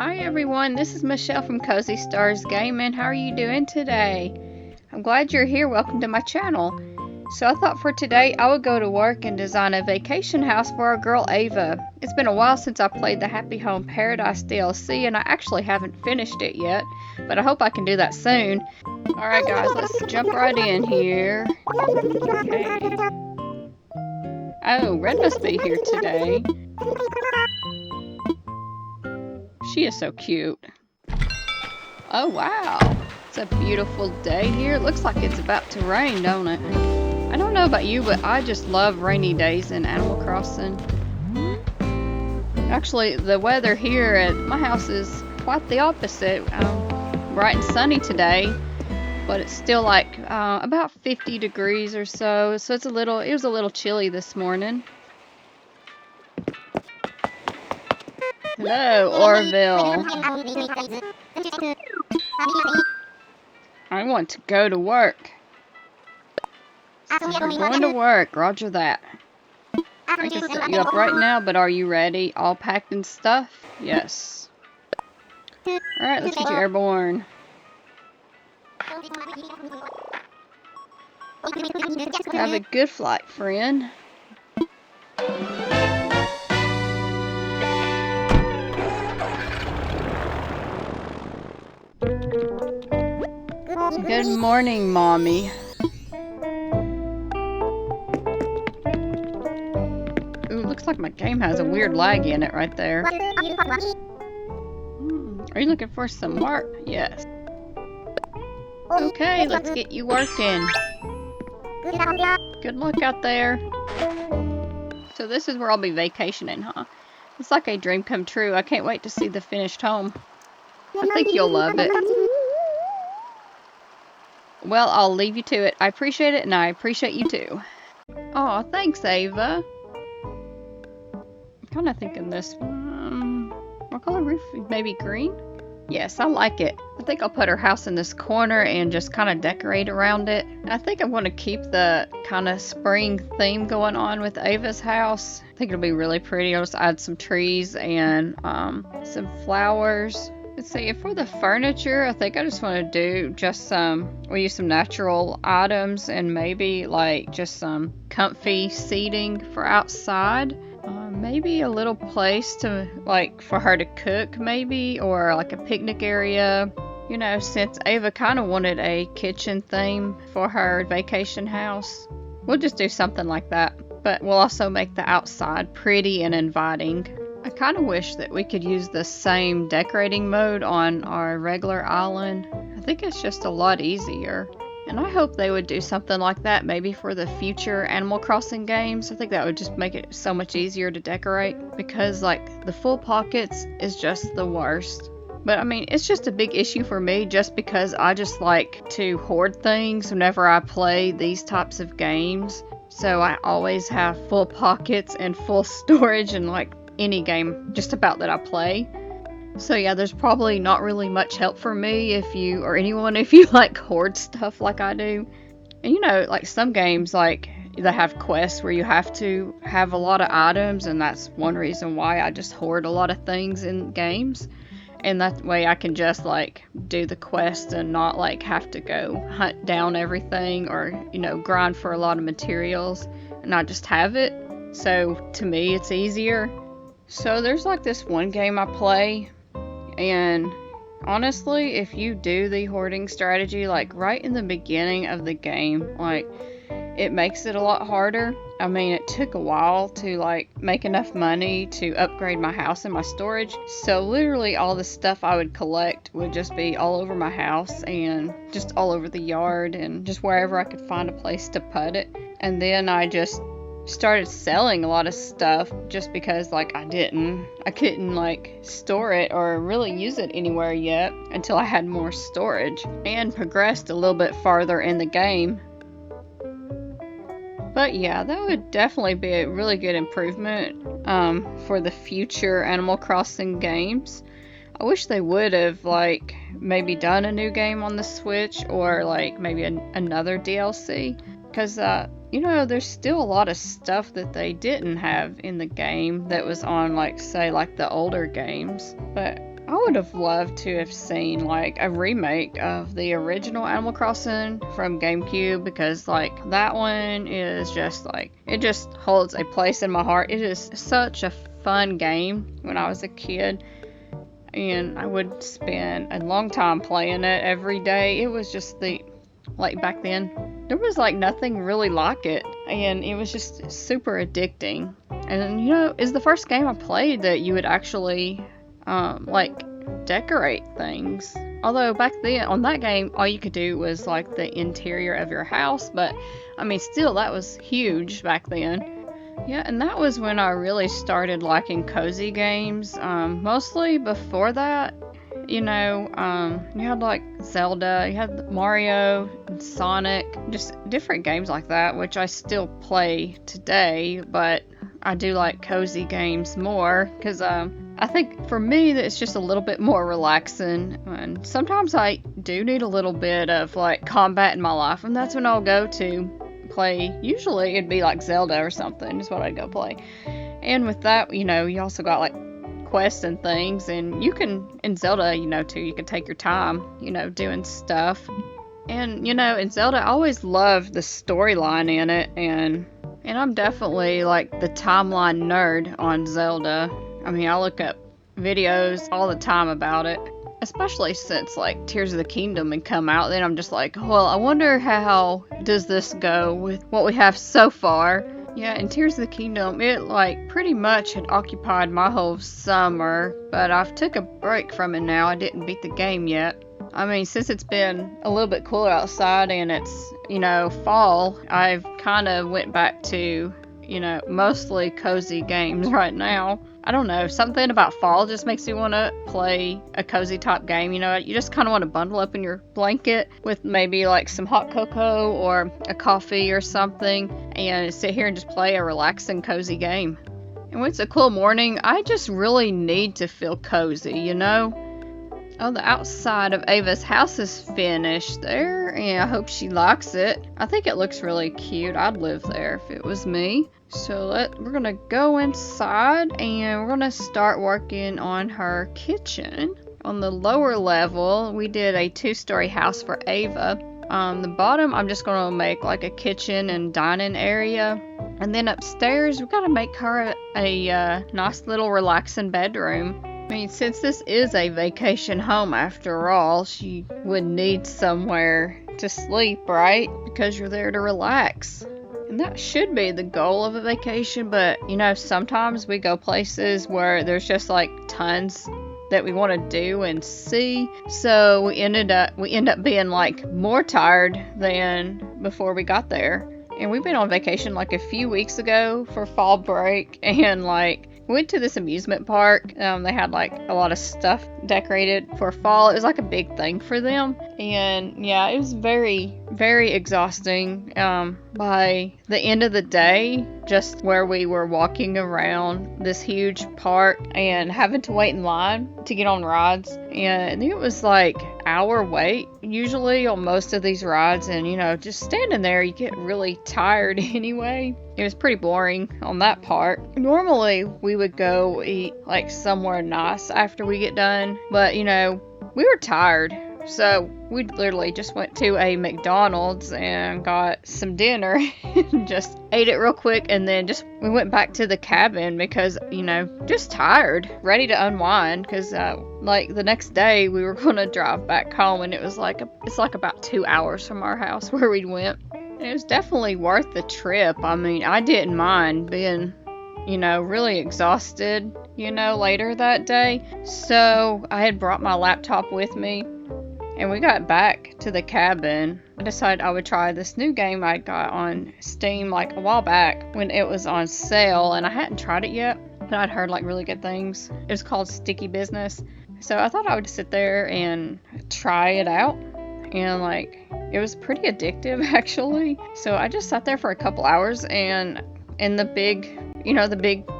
Hi everyone, this is Michelle from Cozy Stars Gaming. How are you doing today? I'm glad you're here. Welcome to my channel. So I thought for today I would go to work and design a vacation house for our girl Ava. It's been a while since I played the Happy Home Paradise DLC and I actually haven't finished it yet, but I hope I can do that soon. Alright guys, let's jump right in here. Okay. Oh, Red must be here today. She is so cute. Oh wow, it's a beautiful day here. It looks like it's about to rain, don't it? I don't know about you, but I just love rainy days in Animal Crossing. Actually, the weather here at my house is quite the opposite. Bright and sunny today, but it's still like about 50 degrees or so. So it was a little chilly this morning. Hello, Orville. I want to go to work. I'm going to work, roger that. I can set you up right now, but are you ready? All packed and stuff? Yes. Alright, let's get you airborne. Have a good flight, friend. Good morning, Mommy. Ooh, looks like my game has a weird lag in it right there. Are you looking for some work? Yes. Okay, let's get you working. Good luck out there. So this is where I'll be vacationing, huh? It's like a dream come true. I can't wait to see the finished home. I think you'll love it. Well, I'll leave you to it. I appreciate it, and I appreciate you too. Aw, thanks, Ava. I'm kind of thinking this one. What color roof? Maybe green? Yes, I like it. I think I'll put her house in this corner and just kind of decorate around it. I think I'm going to keep the kind of spring theme going on with Ava's house. I think it'll be really pretty. I'll just add some trees and some flowers. Let's see, for the furniture, I think I just want to do just we'll use some natural items and maybe like just some comfy seating for outside. Maybe a little place to like for her to cook maybe, or like a picnic area. You know, since Ava kind of wanted a kitchen theme for her vacation house, we'll just do something like that. But we'll also make the outside pretty and inviting. I kind of wish that we could use the same decorating mode on our regular island. I think it's just a lot easier. And I hope they would do something like that maybe for the future Animal Crossing games. I think that would just make it so much easier to decorate, because like the full pockets is just the worst. But I mean, it's just a big issue for me just because I just like to hoard things whenever I play these types of games. So I always have full pockets and full storage in like any game just about that I play. So yeah, there's probably not really much help for me if you like hoard stuff like I do. And you know, like some games like they have quests where you have to have a lot of items, and that's one reason why I just hoard a lot of things in games. And that way I can just like do the quest and not like have to go hunt down everything or, you know, grind for a lot of materials, and I just have it. So to me it's easier. So there's like this one game I play, and honestly, if you do the hoarding strategy like right in the beginning of the game, like it makes it a lot harder. I mean, it took a while to like make enough money to upgrade my house and my storage. So literally all the stuff I would collect would just be all over my house and just all over the yard and just wherever I could find a place to put it. And then I just started selling a lot of stuff just because like I couldn't like store it or really use it anywhere yet until I had more storage and progressed a little bit farther in the game. But yeah, that would definitely be a really good improvement for the future Animal Crossing games. I wish they would have like maybe done a new game on the Switch, or like maybe another DLC, because you know, there's still a lot of stuff that they didn't have in the game that was on like say like the older games. But I would have loved to have seen like a remake of the original Animal Crossing from GameCube, because like that one is just like, it just holds a place in my heart. It is such a fun game when I was a kid, and I would spend a long time playing it every day. It was just like back then, there was like nothing really like it, and it was just super addicting. And it's the first game I played that you would actually like decorate things. Although back then on that game, all you could do was like the interior of your house, but I mean, still, that was huge back then. Yeah, and that was when I really started liking cozy games. Mostly before that, you had like Zelda, you had Mario, and Sonic, just different games like that, which I still play today, but I do like cozy games more, because I think for me that it's just a little bit more relaxing, and sometimes I do need a little bit of like combat in my life, and that's when I'll go to play. Usually it'd be like Zelda or something is what I'd go play. And with that, you also got like quests and things, and you can, in Zelda, too, you can take your time, doing stuff. And, in Zelda, I always loved the storyline in it, and I'm definitely like the timeline nerd on Zelda. I mean, I look up videos all the time about it, especially since like Tears of the Kingdom had come out. Then I'm just like, well, I wonder how does this go with what we have so far. Yeah, and Tears of the Kingdom, it like pretty much had occupied my whole summer, but I've took a break from it now. I didn't beat the game yet. I mean, since it's been a little bit cooler outside and it's, fall, I've kind of went back to, mostly cozy games right now. I don't know, something about fall just makes me want to play a cozy type game. You just kind of want to bundle up in your blanket with maybe like some hot cocoa or a coffee or something, and sit here and just play a relaxing, cozy game. And when it's a cool morning, I just really need to feel cozy, Oh, the outside of Ava's house is finished there, and I hope she likes it. I think it looks really cute. I'd live there if it was me. So we're gonna go inside, and we're gonna start working on her kitchen. On the lower level, we did a 2-story house for Ava. The bottom, I'm just gonna make like a kitchen and dining area. And then upstairs, we gotta make her a nice little relaxing bedroom. I mean, since this is a vacation home after all, she would need somewhere to sleep, right? Because you're there to relax. And that should be the goal of a vacation, but sometimes we go places where there's just like tons that we want to do and see. So we end up being like more tired than before we got there. And we've been on vacation like a few weeks ago for fall break, and like we went to this amusement park. They had like a lot of stuff decorated for fall. It was like a big thing for them. And yeah, it was very, very exhausting. By the end of the day, just where we were walking around this huge park and having to wait in line to get on rides. And it was like hour wait usually on most of these rides. And just standing there, you get really tired anyway. It was pretty boring on that part. Normally we would go eat like somewhere nice after we get done, but we were tired, so we literally just went to a McDonald's and got some dinner and just ate it real quick, and then we went back to the cabin because just tired, ready to unwind, because like the next day we were going to drive back home, and it's like about 2 hours from our house where we went. It was definitely worth the trip. I mean, I didn't mind being, really exhausted, later that day. So I had brought my laptop with me, and we got back to the cabin. I decided I would try this new game I got on Steam like a while back when it was on sale, and I hadn't tried it yet, but I'd heard like really good things. It was called Sticky Business. So I thought I would sit there and try it out. And like, it was pretty addictive actually. So I just sat there for a couple hours, and in the big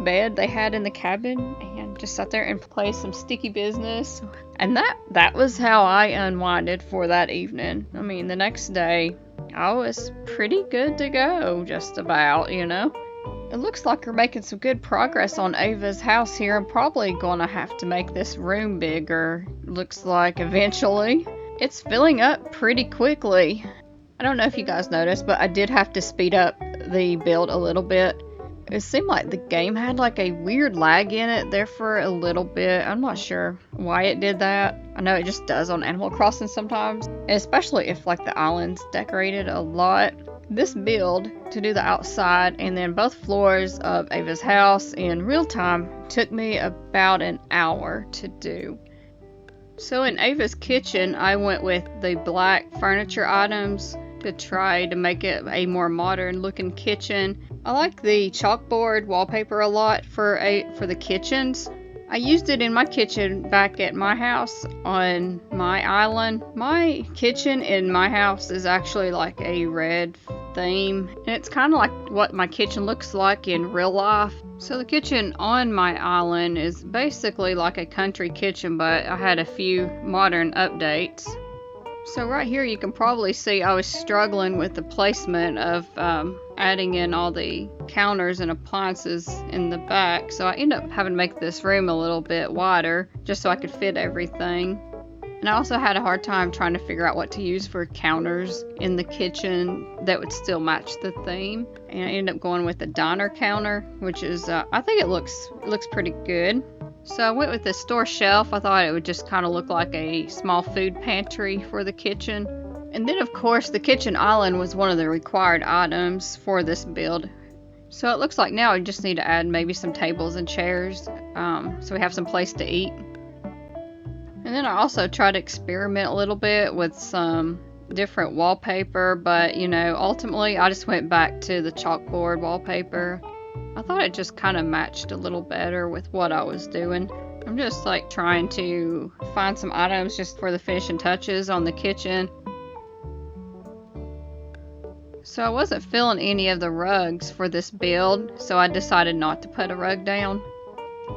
bed they had in the cabin, and just sat there and played some Sticky Business. And that was how I unwinded for that evening. I mean, the next day I was pretty good to go, just about, It looks like we're making some good progress on Ava's house here. I'm probably gonna have to make this room bigger, looks like eventually. It's filling up pretty quickly. I don't know if you guys noticed, but I did have to speed up the build a little bit. It seemed like the game had like a weird lag in it there for a little bit. I'm not sure why it did that. I know it just does on Animal Crossing sometimes, especially if like the island's decorated a lot. This build to do the outside and then both floors of Ava's house in real time took me about an hour to do. So in Ava's kitchen, I went with the black furniture items to try to make it a more modern looking kitchen. I like the chalkboard wallpaper a lot for the kitchens. I used it in my kitchen back at my house on my island. My kitchen in my house is actually like a red theme, and it's kind of like what my kitchen looks like in real life. So the kitchen on my island is basically like a country kitchen, but I had a few modern updates. So right here you can probably see I was struggling with the placement of adding in all the counters and appliances in the back. So I ended up having to make this room a little bit wider just so I could fit everything. And I also had a hard time trying to figure out what to use for counters in the kitchen that would still match the theme. And I ended up going with the diner counter, which is, I think it looks pretty good. So I went with the store shelf. I thought it would just kind of look like a small food pantry for the kitchen. And then of course the kitchen island was one of the required items for this build. So it looks like now we just need to add maybe some tables and chairs so we have some place to eat. And then I also tried to experiment a little bit with some different wallpaper, but you know, ultimately I just went back to the chalkboard wallpaper. I thought it just kind of matched a little better with what I was doing. I'm just like trying to find some items just for the finishing touches on the kitchen. So I wasn't feeling any of the rugs for this build, so I decided not to put a rug down.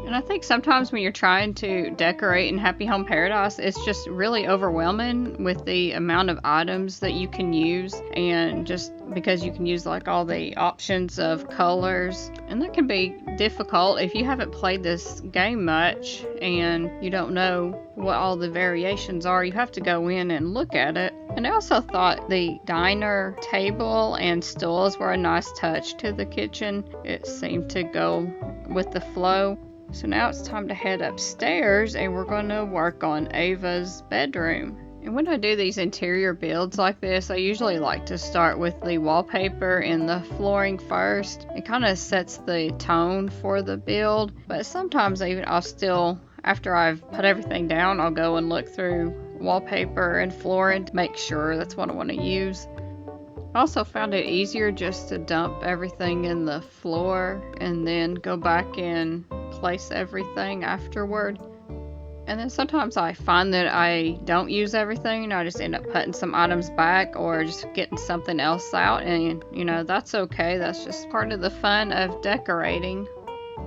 And I think sometimes when you're trying to decorate in Happy Home Paradise, it's just really overwhelming with the amount of items that you can use, and just because you can use like all the options of colors, and that can be difficult if you haven't played this game much and you don't know what all the variations are. You have to go in and look at it. And I also thought the diner table and stools were a nice touch to the kitchen. It seemed to go with the flow. So now it's time to head upstairs and we're going to work on Ava's bedroom. And when I do these interior builds like this, I usually like to start with the wallpaper and the flooring first. It kind of sets the tone for the build, but sometimes even I'll still, after I've put everything down, I'll go and look through wallpaper and flooring to make sure that's what I want to use. I also found it easier just to dump everything in the floor and then go back and place everything afterward. And then sometimes I find that I don't use everything and I just end up putting some items back or just getting something else out, and you know, that's okay. That's just part of the fun of decorating.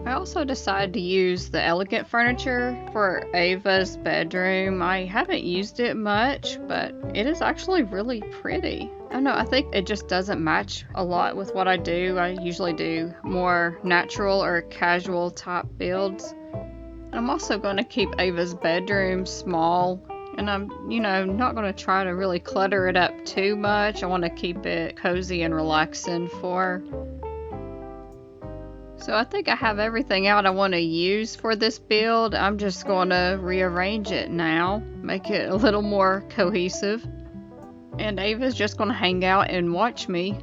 I also decided to use the elegant furniture for Ava's bedroom. I haven't used it much, but it is actually really pretty. I don't know, I think it just doesn't match a lot with what I do. I usually do more natural or casual type builds. I'm also going to keep Ava's bedroom small, and I'm, you know, not going to try to really clutter it up too much. I want to keep it cozy and relaxing for her. So I think I have everything out I want to use for this build. I'm just going to rearrange it now, make it a little more cohesive. And Ava's just going to hang out and watch me.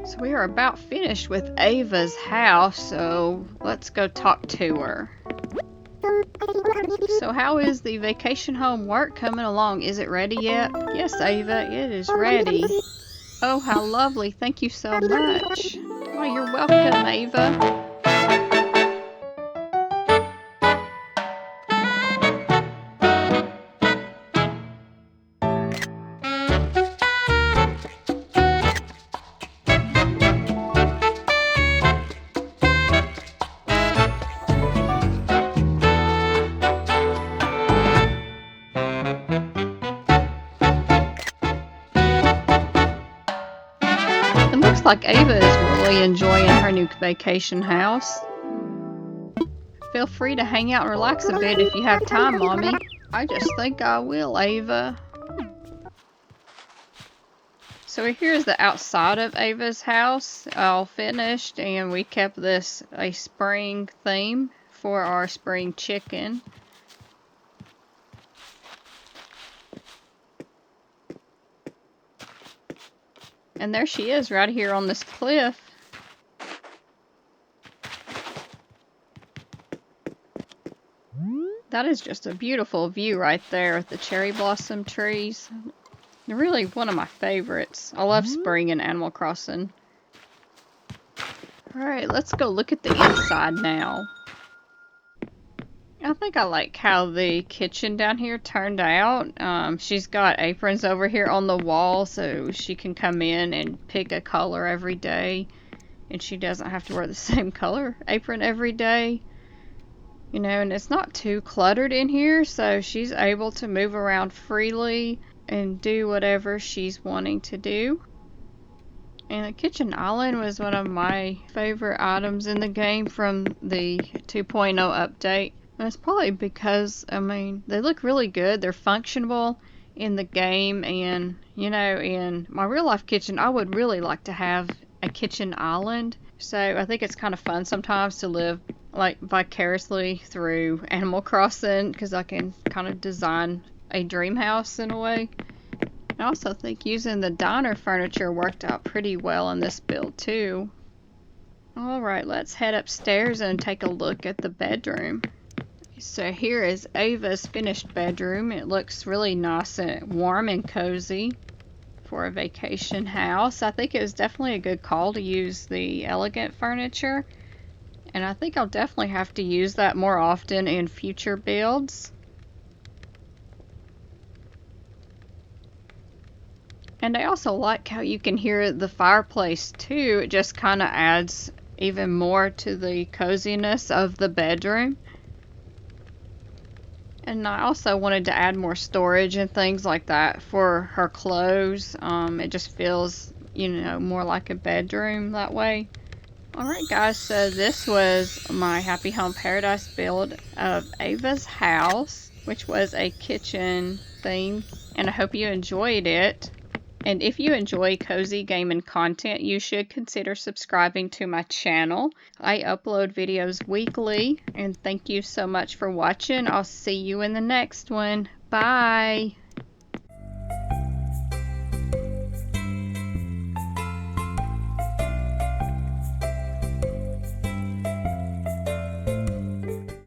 So we are about finished with Ava's house, so let's go talk to her. So how is the vacation home work coming along? Is it ready yet? Yes, Ava, it is ready. Oh, how lovely. Thank you so much. Oh, you're welcome, Ava. It looks like Ava is really enjoying her new vacation house. Feel free to hang out and relax a bit if you have time, Mommy. I just think I will, Ava. So here's the outside of Ava's house, all finished, and we kept this a spring theme for our spring chicken. And there she is right here on this cliff. That is just a beautiful view right there with the cherry blossom trees. They're really one of my favorites. I love spring in Animal Crossing. Alright, let's go look at the inside now. I think I like how the kitchen down here turned out. She's got aprons over here on the wall so she can come in and pick a color every day. And she doesn't have to wear the same color apron every day. You know, and it's not too cluttered in here, so she's able to move around freely and do whatever she's wanting to do. And the kitchen island was one of my favorite items in the game from the 2.0 update. And it's probably because, I mean, they look really good. They're functional in the game, and, you know, in my real life kitchen, I would really like to have a kitchen island. So I think it's kind of fun sometimes to live like vicariously through Animal Crossing, because I can kind of design a dream house in a way. I also think using the diner furniture worked out pretty well in this build too. Alright, let's head upstairs and take a look at the bedroom. So here is Ava's finished bedroom. It looks really nice and warm and cozy for a vacation house. I think it was definitely a good call to use the elegant furniture. And I think I'll definitely have to use that more often in future builds. And I also like how you can hear the fireplace too. It just kind of adds even more to the coziness of the bedroom. And I also wanted to add more storage and things like that for her clothes. It just feels, you know, more like a bedroom that way. Alright guys, so this was my Happy Home Paradise build of Ava's house, which was a kitchen theme, and I hope you enjoyed it. And if you enjoy cozy gaming content, you should consider subscribing to my channel. I upload videos weekly, and thank you so much for watching. I'll see you in the next one. Bye!